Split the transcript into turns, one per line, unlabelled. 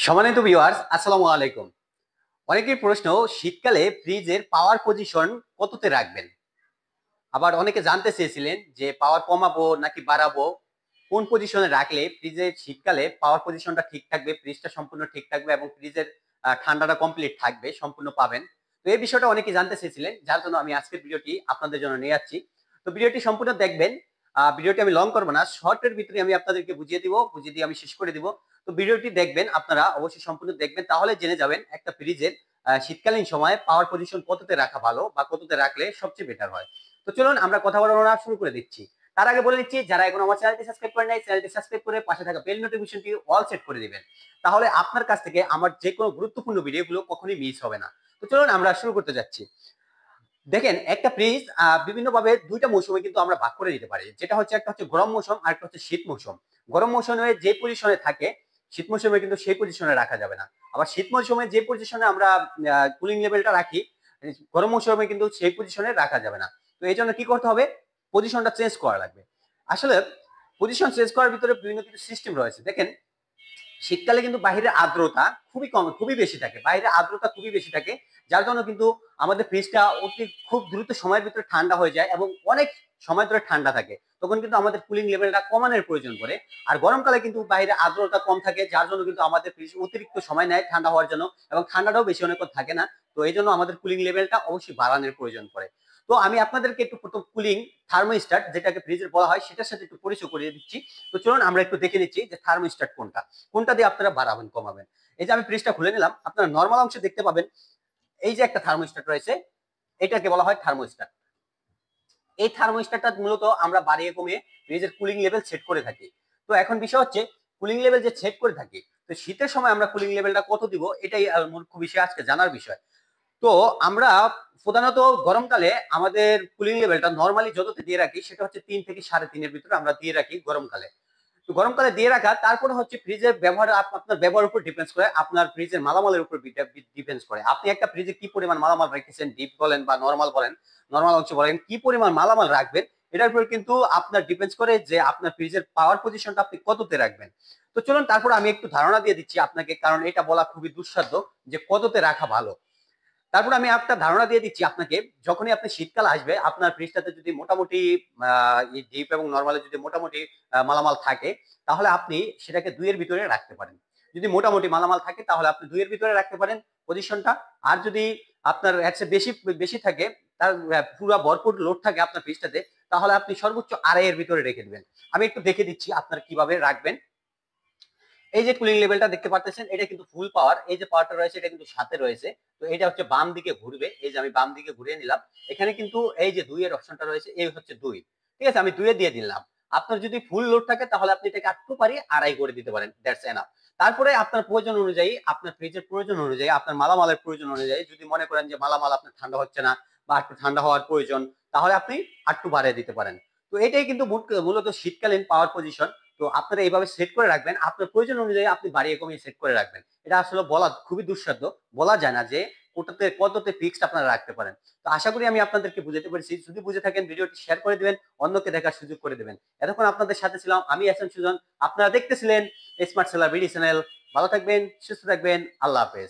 সম্মানিত ভিউয়ার্স, আসসালামু আলাইকুম। অনেকের প্রশ্ন, শীতকালে ফ্রিজের পাওয়ার পজিশন কততে রাখবেন? আবার অনেকে জানতে চেয়েছিলেন যে পাওয়ার কমাবো নাকি বাড়াবো, কোন পজিশনে রাখলে ফ্রিজের শীতকালে পাওয়ার পজিশনটা ঠিক থাকবে, ফ্রিজটা সম্পূর্ণ ঠিক থাকবে এবং ফ্রিজের ঠান্ডাটা কমপ্লিট থাকবে, সম্পূর্ণ পাবেন। তো এই বিষয়টা অনেকে জানতে চেয়েছিলেন, যার জন্য আমি আজকের ভিডিওটি আপনাদের জন্য নিয়ে যাচ্ছি। তো ভিডিওটি সম্পূর্ণ দেখবেন। ভিডিওটি আমি লং করবো না, শর্টের ভিতরে আমি আপনাদেরকে বুঝিয়ে দিয়ে আমি শেষ করে দিব। তো ভিডিওটি দেখবেন, আপনারা অবশ্যই সম্পূর্ণ দেখবেন, তাহলে জেনে যাবেন একটা ফ্রিজের শীতকালীন সময়ে পাওয়ার পজিশন কততে রাখা ভালো বা কততে রাখলে সবচেয়ে বেটার হয়। তো চলুন আমরা কথা বলা শুরু করে দিচ্ছি। তার আগে বলে দিচ্ছি, যারা এখন আমার চ্যানেলটি সাবস্ক্রাইব করে নাই, চ্যানেলটি সাবস্ক্রাইব করে পাশে থাকা বেল নোটিফিকেশনটি অল সেট করে দিবেন। তাহলে আপনার কাছ থেকে আমার যে কোনো গুরুত্বপূর্ণ ভিডিওগুলো কখনোই মিস হবে না। তো চলুন আমরা শুরু করতে যাচ্ছি। দেখেন, একটা ফ্রিজ বিভিন্নভাবে দুইটা মৌসুমে কিন্তু আমরা ভাগ করে দিতে পারি। যেটা হচ্ছে, একটা হচ্ছে গরম মৌসুম আর একটা হচ্ছে শীত মৌসুম। গরম মৌসুমে যে পজিশনে থাকে, শীত মৌসুমে কিন্তু সেই পজিশনে রাখা যাবে না। আবার শীত মৌসুমে যে পজিশনে আমরা কুলিং লেভেলটা রাখি, গরম মৌসুমে কিন্তু সেই পজিশনে রাখা যাবে না। তো এই জন্য কি করতে হবে, পজিশনটা চেঞ্জ করা লাগবে। আসলে পজিশন চেঞ্জ করার ভিতরে বিভিন্ন কিছু সিস্টেম রয়েছে। দেখেন, শীতকালে কিন্তু বাহিরের আর্দ্রতা খুবই কম, খুবই বেশি থাকে, বাইরে আর্দ্রতা খুবই বেশি থাকে। যার জন্য কিন্তু আমাদের ফ্রিজটা খুব দ্রুত সময়ের ভিতরে ঠান্ডা হয়ে যায় এবং অনেক সময় ধরে ঠান্ডা থাকে। তখন কিন্তু আমাদের কুলিং লেভেলটা কমানোর প্রয়োজন পড়ে। আর গরমকালে কিন্তু বাইরে আর্দ্রতা কম থাকে, যার জন্য কিন্তু আমাদের ফ্রিজ অতিরিক্ত সময় নেয় ঠান্ডা হওয়ার জন্য, এবং ঠান্ডাটাও বেশি অনেকক্ষণ থাকে না। তো এই জন্য আমাদের কুলিং লেভেলটা অবশ্যই বাড়ানোর প্রয়োজন পড়ে। তো আমি আপনাদেরকে একটু প্রথম কুলিং থার্মোস্ট্যাট, যেটাকে ফ্রিজের বলা হয়, সেটার সাথে একটু পরিচয় করিয়ে দিচ্ছি। তো চলুন আমরা একটু দেখে নিচ্ছি যে থার্মোস্ট্যাট কোনটা, কোনটা দিয়ে আপনারা বাড়াবেন কমাবেন। এই যে আমি ফ্রিজটা খুলে নিলাম, আপনারা নর্মাল অংশে দেখতে পাবেন এই যে একটা থার্মোস্ট্যাট রয়েছে, এটাকে বলা হয় থার্মোস্ট্যাট। এই থার্মোস্ট্যাটটা মূলত আমরা বাড়িয়ে কমিয়ে ফ্রিজের কুলিং লেভেল সেট করে থাকি। তো এখন বিষয় হচ্ছে, কুলিং লেভেল যে সেট করে থাকি, তো শীতের সময় আমরা কুলিং লেভেলটা কত দিব, এটাই মুখ্য বিষয় আজকে জানার বিষয়। তো আমরা প্রধানত গরমকালে আমাদের কুলিং লেভেলটা নর্মালি যততে দিয়ে রাখি, সেটা হচ্ছে 3 থেকে 3.5-এর ভিতরে আমরা দিয়ে রাখি গরমকালে। তো গরমকালে দিয়ে রাখা, তারপরে হচ্ছে ফ্রিজের ব্যবহার, আপনার ব্যবহার উপর ডিপেন্ডস করে, আপনার ফ্রিজের মালামালের উপর ডিপেন্ডস করে। আপনি একটা ফ্রিজে কি পরিমাণ মালামাল রেখেছেন, ডিপ বলেন বা নর্মাল বলেন, নর্মাল অংশ বলেন, কি পরিমাণ মালামাল রাখবেন, এটার উপর কিন্তু আপনার ডিপেন্ডস করে যে আপনার ফ্রিজের পাওয়ার পজিশনটা আপনি কততে রাখবেন। তো চলুন তারপর আমি একটু ধারণা দিয়ে দিচ্ছি আপনাকে, কারণ এটা বলা খুবই দুঃসাধ্য যে কততে রাখা ভালো। তারপর আমি একটা ধারণা দিয়ে দিচ্ছি আপনাকে, যখনই আপনি শীতকাল আসবে, আপনার ফ্রিজটাতে যদি মোটামুটি ডিপ এবং নর্মালে যদি মোটামুটি মালামাল থাকে, তাহলে আপনি সেটাকে 2-এর ভিতরে রাখতে পারেন। যদি মোটামুটি মালামাল থাকে তাহলে আপনি 2-এর ভিতরে রাখতে পারেন পজিশনটা। আর যদি আপনার এর চেয়ে বেশি বেশি থাকে, তার পুরো ভরপুর লোড থাকে আপনার ফ্রিজটাতে, তাহলে আপনি সর্বোচ্চ 2.5-এর ভিতরে রেখে দিবেন। আমি একটু দেখে দিচ্ছি আপনার কিভাবে রাখবেন। এই যে কুলিং লেভেলটা দেখতে পাচ্ছেন, এটা কিন্তু ফুল পাওয়ার, এই যে পাওয়ারটা রয়েছে এটা কিন্তু সাথে রয়েছে। তো এটা হচ্ছে বাম দিকে ঘুরবে, এই যে আমি বাম দিকে ঘুরিয়ে নিলাম। এখানে কিন্তু এই যে 2 এর অপশনটা রয়েছে, এই হচ্ছে 2। ঠিক আছে, আমি 2 এ দিয়ে দিলাম। আপনার যদি ফুল লোড থাকে তাহলে আপনি এটাকে একটু পারি 2.5 করে দিতে পারেন, দ্যাটস এনাফ। তারপরে আপনার প্রয়োজন অনুযায়ী, আপনার ফ্রিজের প্রয়োজন অনুযায়ী, আপনার মালামালের প্রয়োজন অনুযায়ী, যদি মনে করেন যে মালামাল আপনার ঠান্ডা হচ্ছে না বা একটু ঠান্ডা হওয়ার প্রয়োজন, তাহলে আপনি একটু বাড়িয়ে দিতে পারেন। তো এটাই কিন্তু মূলত শীতকালীন পাওয়ার পজিশন। তো আপনারা এইভাবে সেট করে রাখবেন, আপনার প্রয়োজন অনুযায়ী আপনি বাড়িয়ে কমিয়ে সেট করে রাখবেন। এটা আসলে বলা খুবই দুঃসাধ্য, বলা যায় না যে কোটাতে কততে ফিক্সড আপনারা রাখতে পারেন। তো আশা করি আমি আপনাদেরকে বুঝাতে পেরেছি। যদি বুঝে থাকেন, ভিডিওটি শেয়ার করে দিবেন, অন্যকে দেখার সুযোগ করে দিবেন। এতক্ষণ আপনাদের সাথে ছিলাম আমি, এহসান সুজন। আপনারা দেখতেছিলেন স্মার্ট সেলার বিডি চ্যানেল। ভালো থাকবেন, সুস্থ থাকবেন, আল্লাহ হাফেজ।